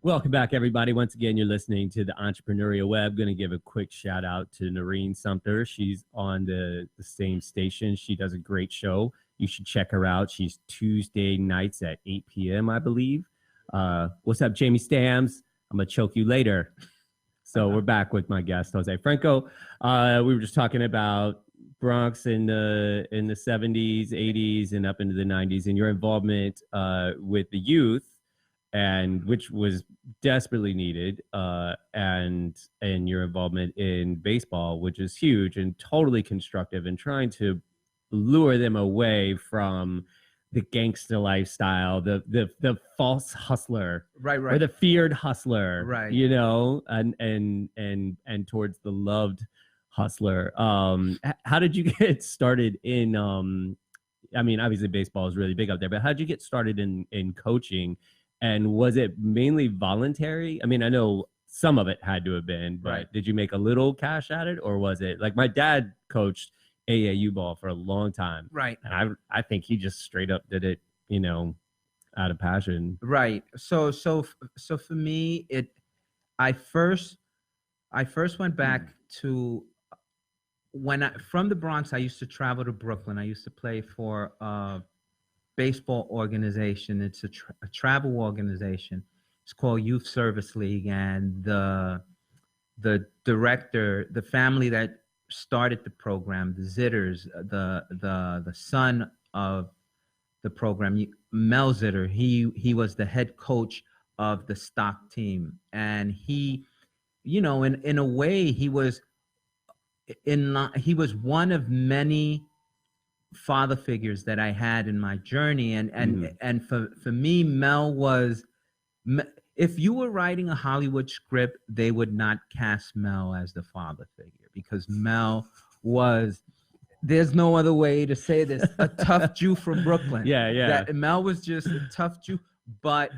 Welcome back, everybody. Once again, you're listening to the Entrepreneurial Web. Going to give a quick shout out to Noreen Sumter. She's on the same station. She does a great show. You should check her out. She's Tuesday nights at 8 p.m., I believe. What's up, Jamie Stams? I'm going to choke you later. So we're back with my guest, Jose Franco. We were just talking about Bronx in the 70s, 80s, and up into the 90s, and your involvement with the youth, and which was desperately needed, and your involvement in baseball, which is huge and totally constructive, and trying to lure them away from the gangster lifestyle, the false hustler, right, or the feared hustler, right, you know, and towards the loved hustler. How did you get started in? I mean, obviously baseball is really big up there, but how did you get started in coaching? And was it mainly voluntary? I mean, I know some of it had to have been, but right. Did you make a little cash at it, or was it like my dad coached AAU ball for a long time, right? And I think he just straight up did it, you know, out of passion, right? So for me, I first went back to from the Bronx. I used to travel to Brooklyn. I used to play for baseball organization. It's a travel organization. It's called Youth Service League, and the director, the family that started the program, the Zitters, the son of the program, Mel Zitter, he was the head coach of the stock team, and he, you know, in a way, he was one of many father figures that I had in my journey, and for me, Mel was, if you were writing a Hollywood script, they would not cast Mel as the father figure, because Mel was, there's no other way to say this, a tough Jew from Brooklyn. Yeah. That Mel was just a tough Jew, but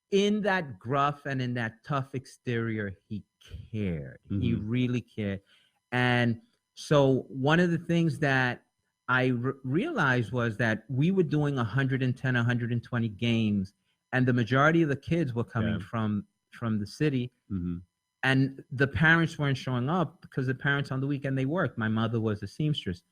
in that gruff and in that tough exterior, he cared. He really cared. And so one of the things that I realized was that we were doing 110, 120 games, and the majority of the kids were coming from the city, and the parents weren't showing up because the parents on the weekend, they worked. My mother was a seamstress.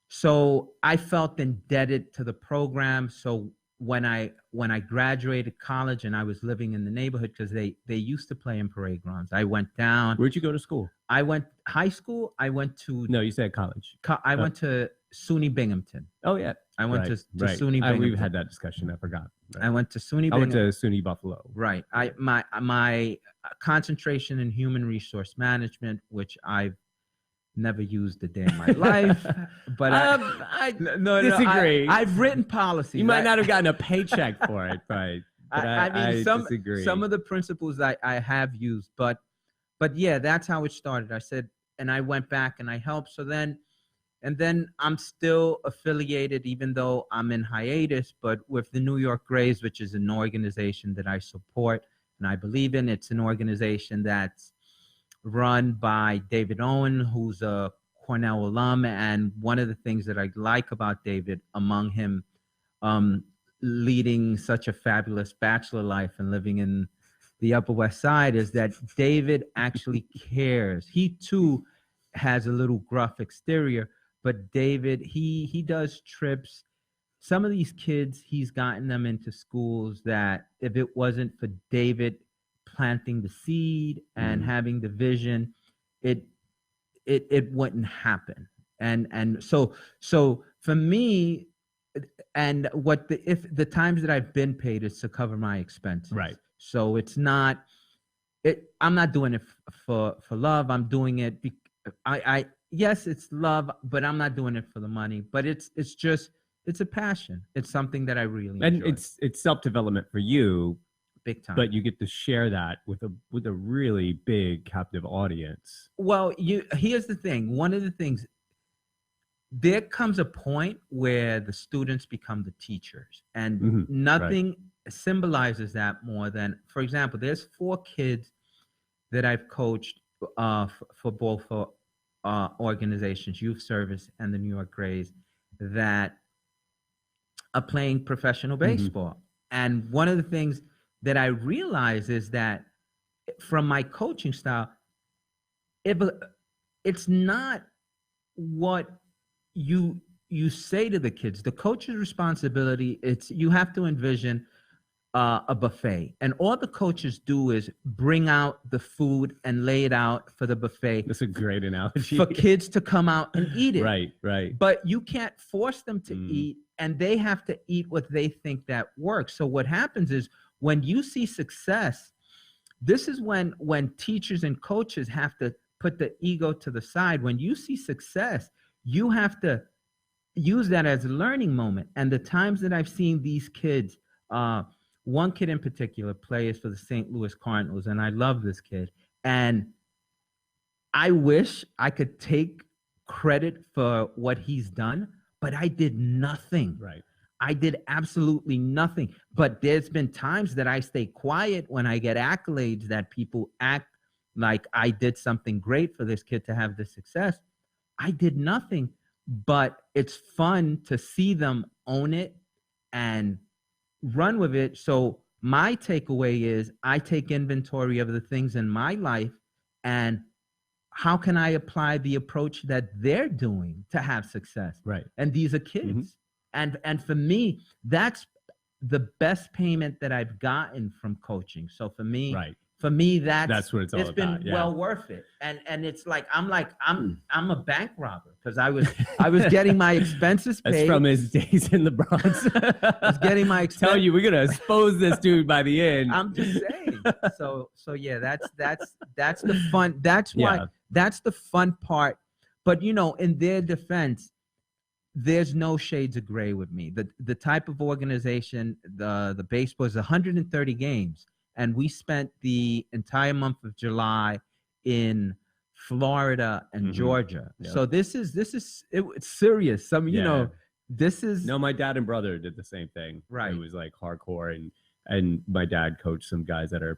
So I felt indebted to the program. So when I graduated college and I was living in the neighborhood, because they used to play in parade grounds, I went down. Where'd you go to school? I went high school. I went to No, you said college. I went to SUNY Binghamton. Oh yeah, I went to SUNY Binghamton. We've had that discussion. I forgot. I went to SUNY Binghamton. I went to SUNY Buffalo. Right. My concentration in human resource management, which I've never used a day in my life, but I disagree. I've written policies. You might not have gotten a paycheck for it, but I mean, disagree. Some of the principles I have used, but yeah, that's how it started. I said, and I went back and I helped. So then I'm still affiliated, even though I'm in hiatus, but with the New York Grays, which is an organization that I support and I believe in. It's an organization that's run by David Owen, who's a Cornell alum. And one of the things that I like about David, among him leading such a fabulous bachelor life and living in the Upper West Side, is that David actually cares. He too has a little gruff exterior, but David, he does trips. Some of these kids, he's gotten them into schools that if it wasn't for David planting the seed and having the vision, it wouldn't happen. And so for me, and if the times that I've been paid is to cover my expenses. Right. So it's not, I'm not doing it for love. I'm doing it. Yes, it's love, but I'm not doing it for the money. But it's a passion. It's something that I really enjoy. And it's self-development for you, big time. But you get to share that with a really big captive audience. Well, here's the thing. One of the things, there comes a point where the students become the teachers, and nothing symbolizes that more than, for example, there's 4 kids that I've coached for both organizations, Youth Service and the New York Grays, that are playing professional baseball. And one of the things that I realize is that from my coaching style, it's not what you say to the kids. The coach's responsibility, you have to envision a buffet, and all the coaches do is bring out the food and lay it out for the buffet. That's a great analogy. For kids to come out and eat it. Right. But you can't force them to eat, and they have to eat what they think that works. So what happens is when you see success, this is when teachers and coaches have to put the ego to the side. When you see success, you have to use that as a learning moment. And the times that I've seen these kids, one kid in particular plays for the St. Louis Cardinals, and I love this kid. And I wish I could take credit for what he's done, but I did nothing. Right. I did absolutely nothing. But there's been times that I stay quiet when I get accolades, that people act like I did something great for this kid to have this success. I did nothing, but it's fun to see them own it and run with it. So my takeaway is I take inventory of the things in my life and how can I apply the approach that they're doing to have success? Right. And these are kids. And for me, that's the best payment that I've gotten from coaching. So for me, that's what it's all about. It's been well worth it. And it's like I'm a bank robber, because I was getting my expenses paid. That's from his days in the Bronx. I was getting my expenses. Tell you, we're gonna expose this dude by the end. I'm just saying. So yeah, that's the fun. That's why that's the fun part. But in their defense, there's no shades of gray with me. The type of organization, the baseball is 130 games. And we spent the entire month of July in Florida and Georgia. Yep. So it's serious. This is. No, my dad and brother did the same thing. Right. It was like hardcore, and my dad coached some guys that are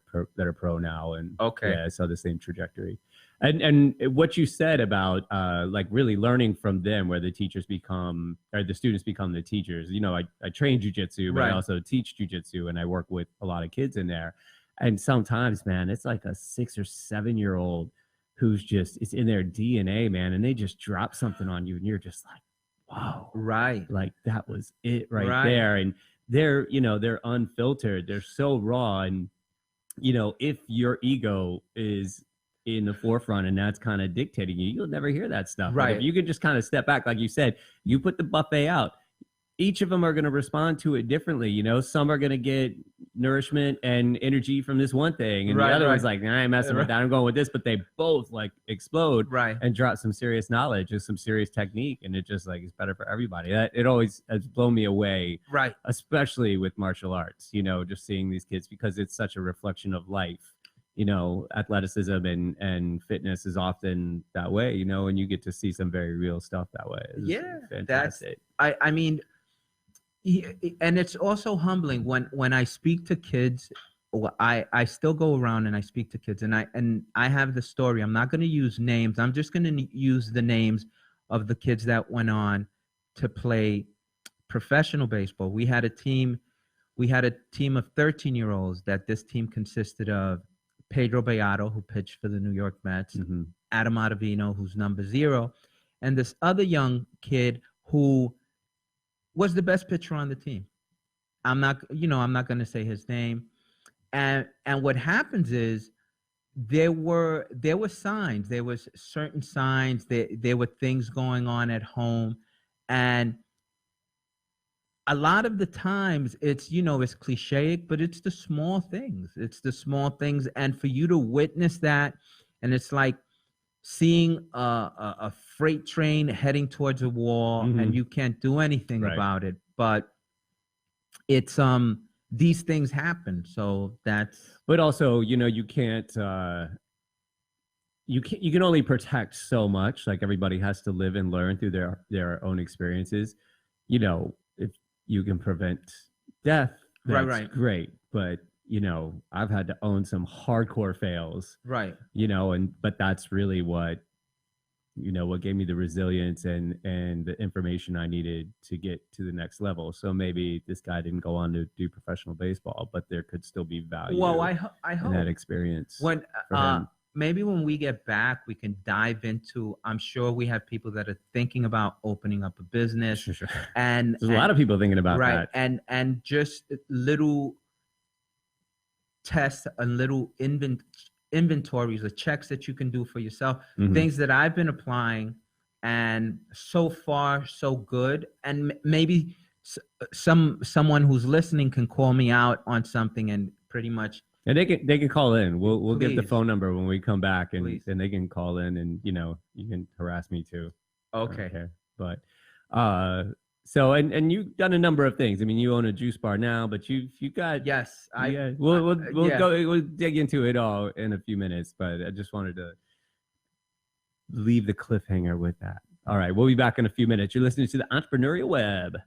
pro now, and I saw the same trajectory. And what you said about like really learning from them, where the teachers become, or the students become the teachers. I train jujitsu, but I also teach jujitsu, and I work with a lot of kids in there. And sometimes, man, it's like a 6 or 7 year old who's just, it's in their DNA, man, and they just drop something on you, and you're just like, wow, right, like that was it right there. And they're unfiltered, they're so raw, and if your ego is in the forefront and that's kind of dictating you'll never hear that stuff. Right. But if you could just kind of step back, like you said, you put the buffet out, each of them are going to respond to it differently. Some are going to get nourishment and energy from this one thing, and the other one's like, I ain't messing with that, I'm going with this. But they both like explode and drop some serious knowledge and some serious technique, and it just like is better for everybody. It always has blown me away, especially with martial arts, just seeing these kids, because it's such a reflection of life. Athleticism and fitness is often that way, and you get to see some very real stuff that way. It's fantastic. I mean, and it's also humbling when I speak to kids. I still go around and I speak to kids, and I have the story. I'm not going to use names. I'm just going to use the names of the kids that went on to play professional baseball. We had a team of 13-year-olds that this team consisted of Pedro Beato, who pitched for the New York Mets, Adam Ottavino, who's number 0, and this other young kid who was the best pitcher on the team. I'm not going to say his name. And what happens is there were signs. There was certain signs. There were things going on at home, and a lot of the times it's it's cliche, but it's the small things. It's the small things, and for you to witness that, and it's like seeing a freight train heading towards a wall, and you can't do anything about it. But it's these things happen, so that's. But also, you can't. You can only protect so much. Like, everybody has to live and learn through their own experiences. If you can prevent death, that's great. But I've had to own some hardcore fails. Right. But that's really what what gave me the resilience and the information I needed to get to the next level. So maybe this guy didn't go on to do professional baseball, but there could still be value. Well, I hope in that experience. When maybe when we get back, we can dive into. I'm sure we have people that are thinking about opening up a business, Sure. and there's a lot of people thinking about that. And just little tests and little inventories or checks that you can do for yourself, things that I've been applying, and so far so good. And maybe someone who's listening can call me out on something and pretty much. And they can call in. We'll Please. give the phone number when we come back, and Please. they can call in, and you can harass me too. Okay. But so and you've done a number of things. I mean, you own a juice bar now, but you got we'll dig into it all in a few minutes. But I just wanted to leave the cliffhanger with that. All right, we'll be back in a few minutes. You're listening to the Entrepreneurial Web.